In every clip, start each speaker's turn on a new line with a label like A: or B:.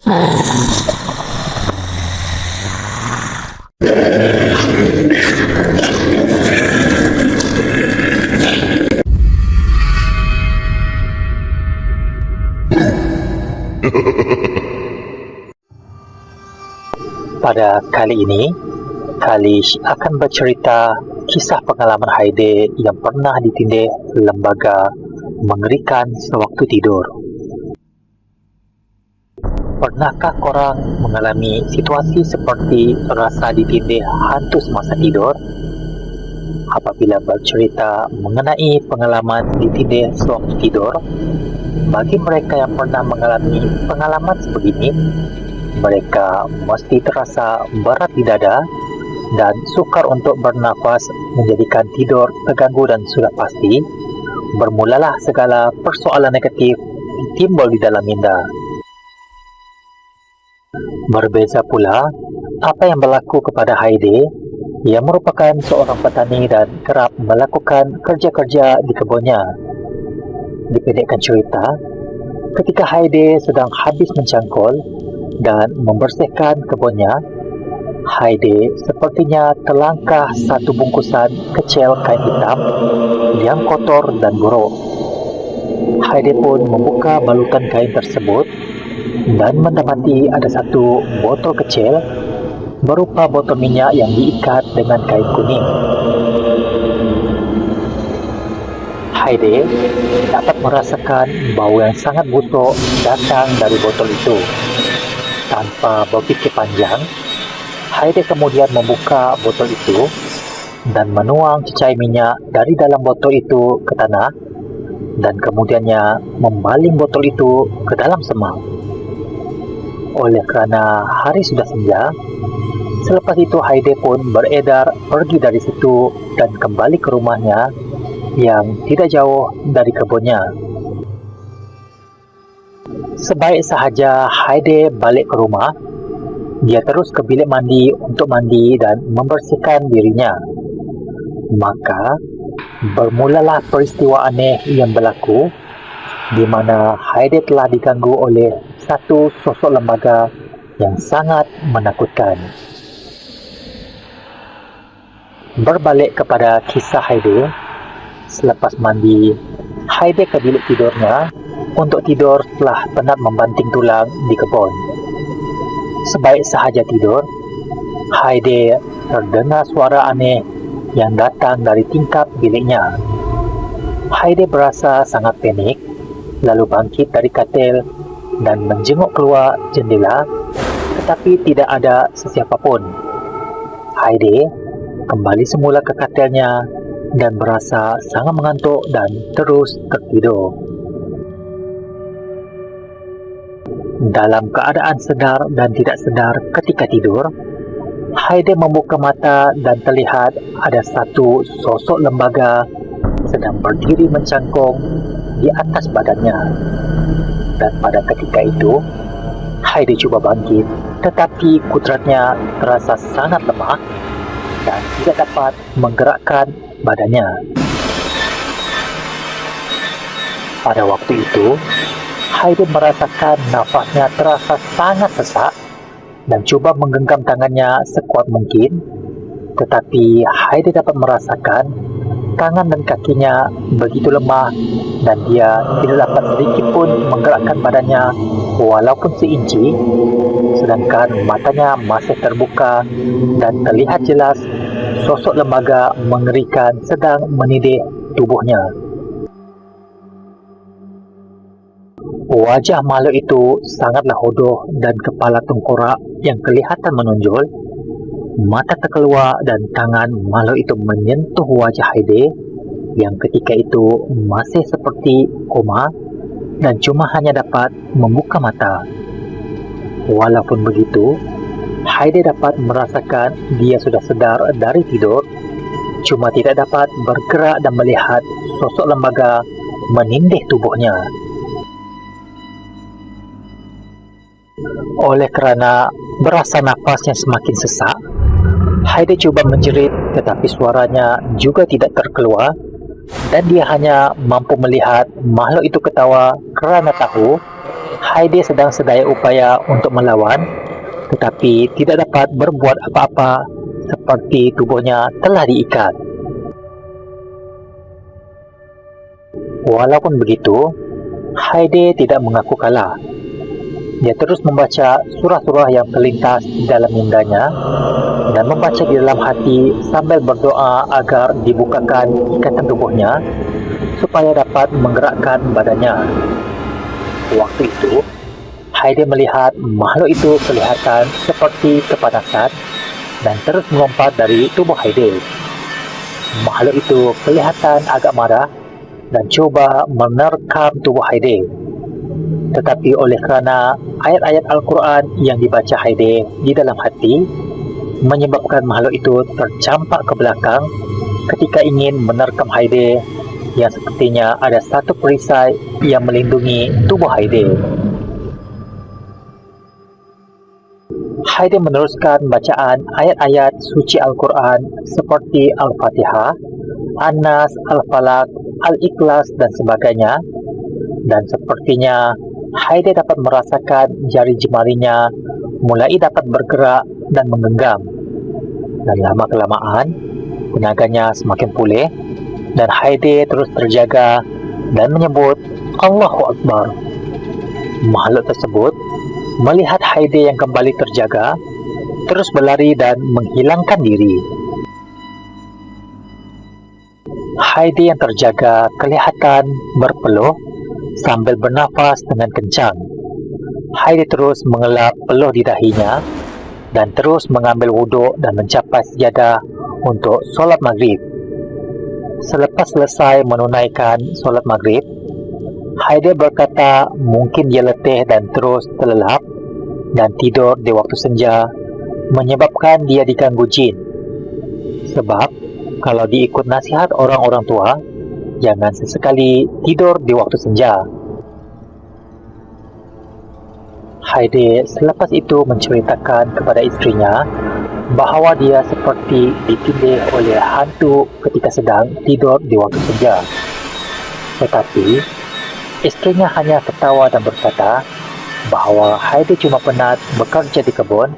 A: Pada kali ini, Khalish akan bercerita kisah pengalaman Haide yang pernah ditindih lembaga mengerikan sewaktu tidur. Pernahkah korang mengalami situasi seperti rasa ditindih hantu semasa tidur? Apabila bercerita mengenai pengalaman ditindih sewaktu tidur, bagi mereka yang pernah mengalami pengalaman sebegini, mereka mesti terasa berat di dada dan sukar untuk bernafas, menjadikan tidur terganggu dan sudah pasti bermulalah segala persoalan negatif timbul di dalam minda. Berbeza pula apa yang berlaku kepada Haide yang merupakan seorang petani dan kerap melakukan kerja-kerja di kebunnya. Dipendekkan cerita, ketika Haide sedang habis mencangkul dan membersihkan kebunnya, Haide sepertinya terlangkah satu bungkusan kecil kain hitam yang kotor dan buruk. Haide pun membuka balutan kain tersebut dan mendapati ada satu botol kecil berupa botol minyak yang diikat dengan kain kuning. Haide dapat merasakan bau yang sangat busuk datang dari botol itu. Tanpa berfikir panjang, Haide kemudian membuka botol itu dan menuang cecair minyak dari dalam botol itu ke tanah dan kemudiannya membaling botol itu ke dalam semang. Oleh kerana hari sudah senja, selepas itu Haide pun beredar pergi dari situ dan kembali ke rumahnya yang tidak jauh dari kebunnya. Sebaik sahaja Haide balik ke rumah, dia terus ke bilik mandi untuk mandi dan membersihkan dirinya. Maka bermulalah peristiwa aneh yang berlaku, di mana Haide telah diganggu oleh satu sosok lembaga yang sangat menakutkan. Berbalik kepada kisah Haide, selepas mandi, Haide ke bilik tidurnya untuk tidur setelah penat membanting tulang di kebun. Sebaik sahaja tidur, Haide terdengar suara aneh yang datang dari tingkap biliknya. Haide berasa sangat panik, lalu bangkit dari katil dan menjenguk keluar jendela, tetapi tidak ada sesiapa pun. Haide kembali semula ke katilnya dan berasa sangat mengantuk dan terus tertidur. Dalam keadaan sedar dan tidak sedar ketika tidur, Haide membuka mata dan terlihat ada satu sosok lembaga sedang berdiri mencangkung di atas badannya. Dan pada ketika itu, Haide cuba bangkit, tetapi kudratnya terasa sangat lemah dan tidak dapat menggerakkan badannya. Pada waktu itu, Haide merasakan nafasnya terasa sangat sesak dan cuba menggenggam tangannya sekuat mungkin, tetapi Haide dapat merasakan tangan dan kakinya begitu lemah dan dia tidak dapat sedikit pun menggerakkan badannya walaupun seinci, sedangkan matanya masih terbuka dan terlihat jelas sosok lembaga mengerikan sedang menindih tubuhnya. Wajah makhluk itu sangatlah hodoh dan kepala tengkorak yang kelihatan menonjol. Mata terkeluar dan tangan makhluk itu menyentuh wajah Haide yang ketika itu masih seperti koma dan cuma hanya dapat membuka mata. Walaupun begitu, Haide dapat merasakan dia sudah sedar dari tidur, cuma tidak dapat bergerak dan melihat sosok lembaga menindih tubuhnya. Oleh kerana berasa nafasnya semakin sesak, Haide cuba menjerit tetapi suaranya juga tidak terkeluar dan dia hanya mampu melihat makhluk itu ketawa kerana tahu Haide sedang sedaya upaya untuk melawan, tetapi tidak dapat berbuat apa-apa seperti tubuhnya telah diikat. Walaupun begitu, Haide tidak mengaku kalah. Dia terus membaca surah-surah yang terlintas di dalam mindanya dan membaca di dalam hati sambil berdoa agar dibukakan ikatan tubuhnya supaya dapat menggerakkan badannya. Waktu itu, Haide melihat makhluk itu kelihatan seperti kepanasan dan terus melompat dari tubuh Haide. Makhluk itu kelihatan agak marah dan coba menerkam tubuh Haide. Tetapi oleh kerana ayat-ayat Al-Quran yang dibaca Haide di dalam hati menyebabkan makhluk itu tercampak ke belakang ketika ingin menerkam Haide yang sepertinya ada satu perisai yang melindungi tubuh Haide. Haide meneruskan bacaan ayat-ayat suci Al-Quran seperti Al-Fatihah, An-Nas, Al-Falaq, Al-Ikhlas dan sebagainya, dan sepertinya Haide dapat merasakan jari jemarinya mulai dapat bergerak dan menggenggam. Dan lama-kelamaan, tenaganya semakin pulih dan Haide terus terjaga dan menyebut Allahu Akbar. Makhluk tersebut melihat Haide yang kembali terjaga, terus berlari dan menghilangkan diri. Haide yang terjaga kelihatan berpeluh sambil bernafas dengan kencang. Haide terus mengelap peluh di dahinya dan terus mengambil wuduk dan mencapai sejadah untuk solat maghrib. Selepas selesai menunaikan solat maghrib, Haide berkata mungkin dia letih dan terus terlelap dan tidur di waktu senja menyebabkan dia diganggu jin. Sebab kalau diikut nasihat orang-orang tua, jangan sesekali tidur di waktu senja. Haide selepas itu menceritakan kepada istrinya bahawa dia seperti ditindih oleh hantu ketika sedang tidur di waktu senja. Tetapi istrinya hanya tertawa dan berkata bahawa Haide cuma penat bekerja di kebun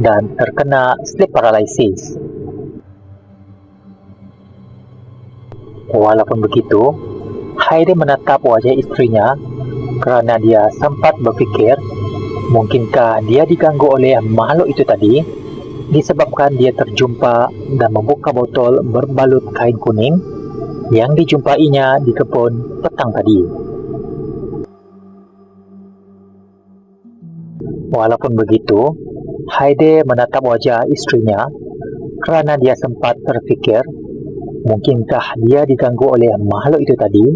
A: dan terkena sleep paralysis. Walaupun begitu, Haide menatap wajah istrinya kerana dia sempat berfikir mungkinkah dia diganggu oleh makhluk itu tadi disebabkan dia terjumpa dan membuka botol berbalut kain kuning yang dijumpainya di kebun petang tadi. Walaupun begitu, Haide menatap wajah istrinya kerana dia sempat terfikir mungkinkah dia diganggu oleh makhluk itu tadi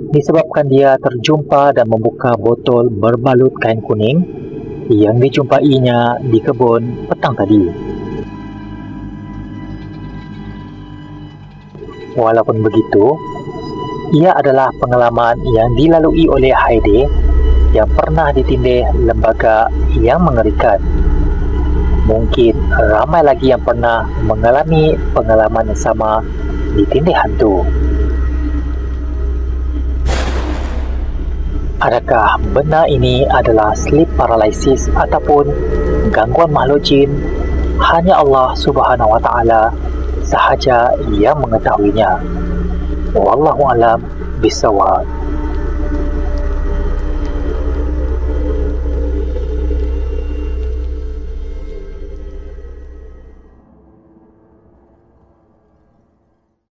A: disebabkan dia terjumpa dan membuka botol berbalut kain kuning yang dijumpainya di kebun petang tadi. Walaupun begitu, ia adalah pengalaman yang dilalui oleh Haide yang pernah ditindih lembaga yang mengerikan. Mungkin ramai lagi yang pernah mengalami pengalaman yang sama ditindih hantu. Adakah benar ini adalah sleep paralysis ataupun gangguan makhluk jin? Hanya Allah Subhanahu wa Ta'ala sahaja yang mengetahuinya. Wallahu a'lam bishawab.